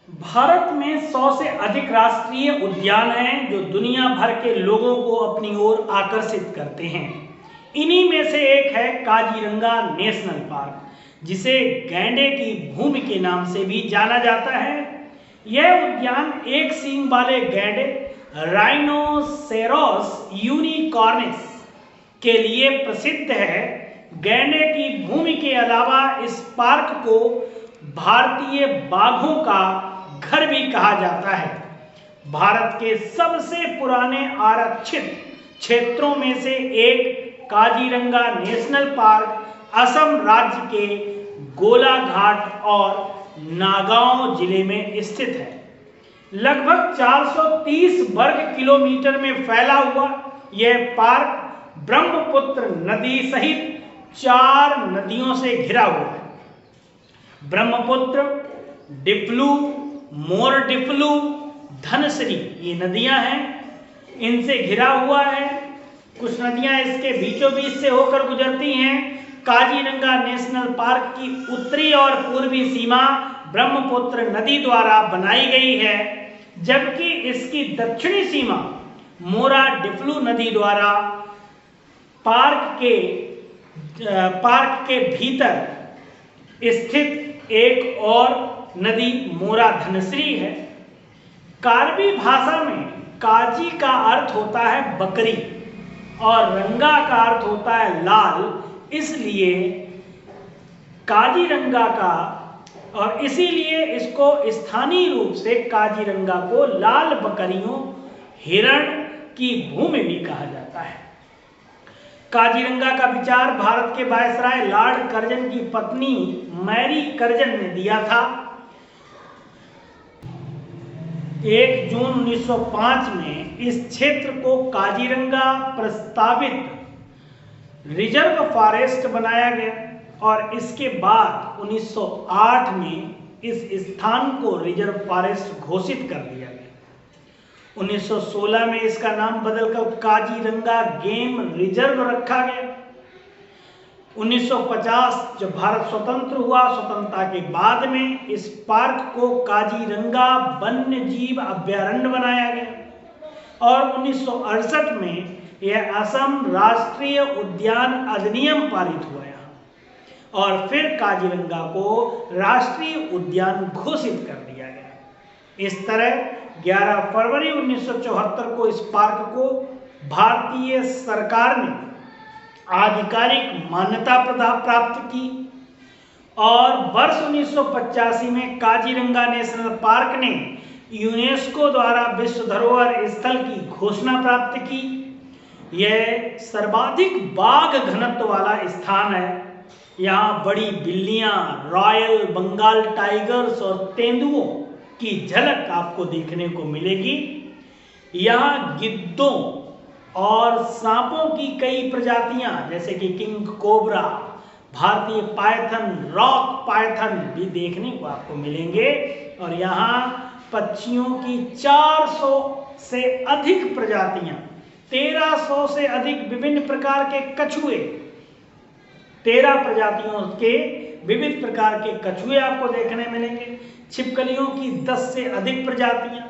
भारत में 100 से अधिक राष्ट्रीय उद्यान हैं जो दुनिया भर के लोगों को अपनी ओर आकर्षित करते हैं। इन्हीं में से एक है काजीरंगा नेशनल पार्क, जिसे गैंडे की भूमि के नाम से भी जाना जाता है। यह उद्यान एक सींग वाले गैंडे राइनोसेरोस यूनिकॉर्निस के लिए प्रसिद्ध है। गैंडे की भूमि के अलावा इस पार्क को भारतीय बाघों का घर भी कहा जाता है। भारत के सबसे पुराने आरक्षित क्षेत्रों में से एक काजीरंगा नेशनल पार्क असम राज्य के गोलाघाट और नागांव जिले में स्थित है। लगभग 430 वर्ग किलोमीटर में फैला हुआ यह पार्क ब्रह्मपुत्र नदी सहित 4 नदियों से घिरा हुआ है। ब्रह्मपुत्र, डिफलू, मोर डिफलू, धनश्री ये नदियां हैं, इनसे घिरा हुआ है। कुछ नदियां इसके बीचों बीच से होकर गुजरती हैं। काजीरंगा नेशनल पार्क की उत्तरी और पूर्वी सीमा ब्रह्मपुत्र नदी द्वारा बनाई गई है, जबकि इसकी दक्षिणी सीमा मोरा डिफलू नदी द्वारा पार्क के भीतर स्थित एक और नदी मोरा धनश्री है। कार्बी भाषा में काजी का अर्थ होता है बकरी और रंगा का अर्थ होता है लाल, इसलिए काजीरंगा का और इसीलिए इसको स्थानीय रूप से काजीरंगा को लाल बकरियों हिरण की भूमि भी कहा जाता है। काजीरंगा का विचार भारत के वायसराय लॉर्ड कर्जन की पत्नी मैरी कर्जन ने दिया था। 1 जून 1905 में इस क्षेत्र को काजीरंगा प्रस्तावित रिजर्व फॉरेस्ट बनाया गया और इसके बाद 1908 में इस स्थान को रिजर्व फॉरेस्ट घोषित कर दिया गया। 1916 में इसका नाम बदलकर काजीरंगा गेम रिजर्व रखा गया। 1950 जब भारत स्वतंत्र हुआ, स्वतंत्रता के बाद में इस पार्क को काजीरंगा वन्य जीव अभयारण्य बनाया गया और 1968 में यह असम राष्ट्रीय उद्यान अधिनियम पारित हुआ और फिर काजीरंगा को राष्ट्रीय उद्यान घोषित कर दिया गया। इस तरह 11 फरवरी 1974 को इस पार्क को भारतीय सरकार ने आधिकारिक मान्यता प्राप्त की और वर्ष 1985 में काजीरंगा नेशनल पार्क ने यूनेस्को द्वारा विश्व धरोहर स्थल की घोषणा प्राप्त की। यह सर्वाधिक बाघ घनत्व वाला स्थान है। यहाँ बड़ी बिल्लियां, रॉयल बंगाल टाइगर्स और तेंदुओं की झलक आपको देखने को मिलेगी। यहाँ गिद्धों और सांपों की कई प्रजातियां जैसे कि किंग कोबरा, भारतीय पायथन, रॉक पायथन भी देखने को आपको मिलेंगे और यहाँ पक्षियों की 400 से अधिक प्रजातियां, 1300 से अधिक विभिन्न प्रकार के कछुए, 13 प्रजातियों के विविध प्रकार के कछुए आपको देखने मिलेंगे। छिपकलियों की 10 से अधिक प्रजातियां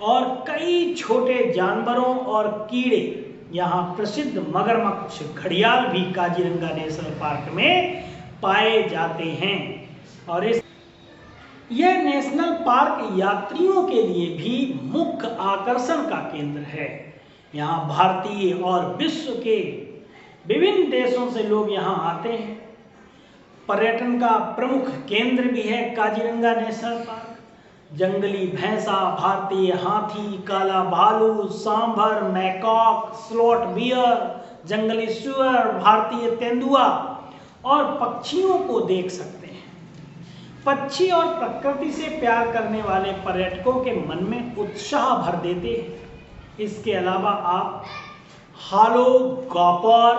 और कई छोटे जानवरों और कीड़े, यहाँ प्रसिद्ध मगरमच्छ, घड़ियाल भी काजीरंगा नेशनल पार्क में पाए जाते हैं। और यह नेशनल पार्क यात्रियों के लिए भी मुख्य आकर्षण का केंद्र है। यहाँ भारतीय और विश्व के विभिन्न देशों से लोग यहाँ आते हैं। पर्यटन का प्रमुख केंद्र भी है काजीरंगा नेशनल पार्क। जंगली भैंसा, भारतीय हाथी, काला भालू, सांभर, मैकॉक, स्लॉट बियर, जंगली सुअर, भारतीय तेंदुआ और पक्षियों को देख सकते हैं। पक्षी और प्रकृति से प्यार करने वाले पर्यटकों के मन में उत्साह भर देते हैं। इसके अलावा आप हालो, गॉपर,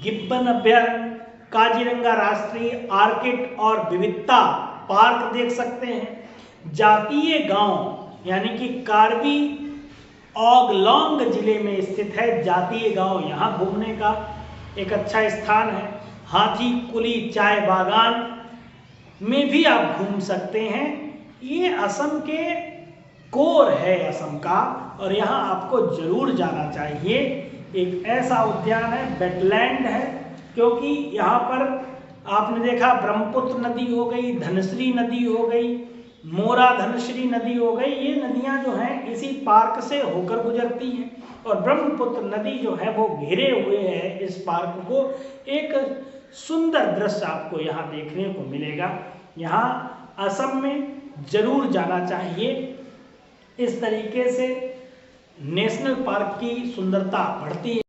गिब्बन अभयारण्य, काजीरंगा राष्ट्रीय आर्किड और विविधता पार्क देख सकते हैं। जातीय गांव यानी कि कार्बी ओंगलोंग जिले में स्थित है जातीय गांव, यहाँ घूमने का एक अच्छा स्थान है। हाथी कुली चाय बागान में भी आप घूम सकते हैं। ये असम के कोर है असम का, और यहाँ आपको जरूर जाना चाहिए। एक ऐसा उद्यान है, वेटलैंड है, क्योंकि यहाँ पर आपने देखा ब्रह्मपुत्र नदी हो गई, धनश्री नदी हो गई, मोरा धनश्री नदी हो गई, ये नदियाँ जो हैं इसी पार्क से होकर गुजरती हैं, और ब्रह्मपुत्र नदी जो है वो घेरे हुए है इस पार्क को। एक सुंदर दृश्य आपको यहाँ देखने को मिलेगा। यहाँ असम में जरूर जाना चाहिए। इस तरीके से नेशनल पार्क की सुंदरता बढ़ती है।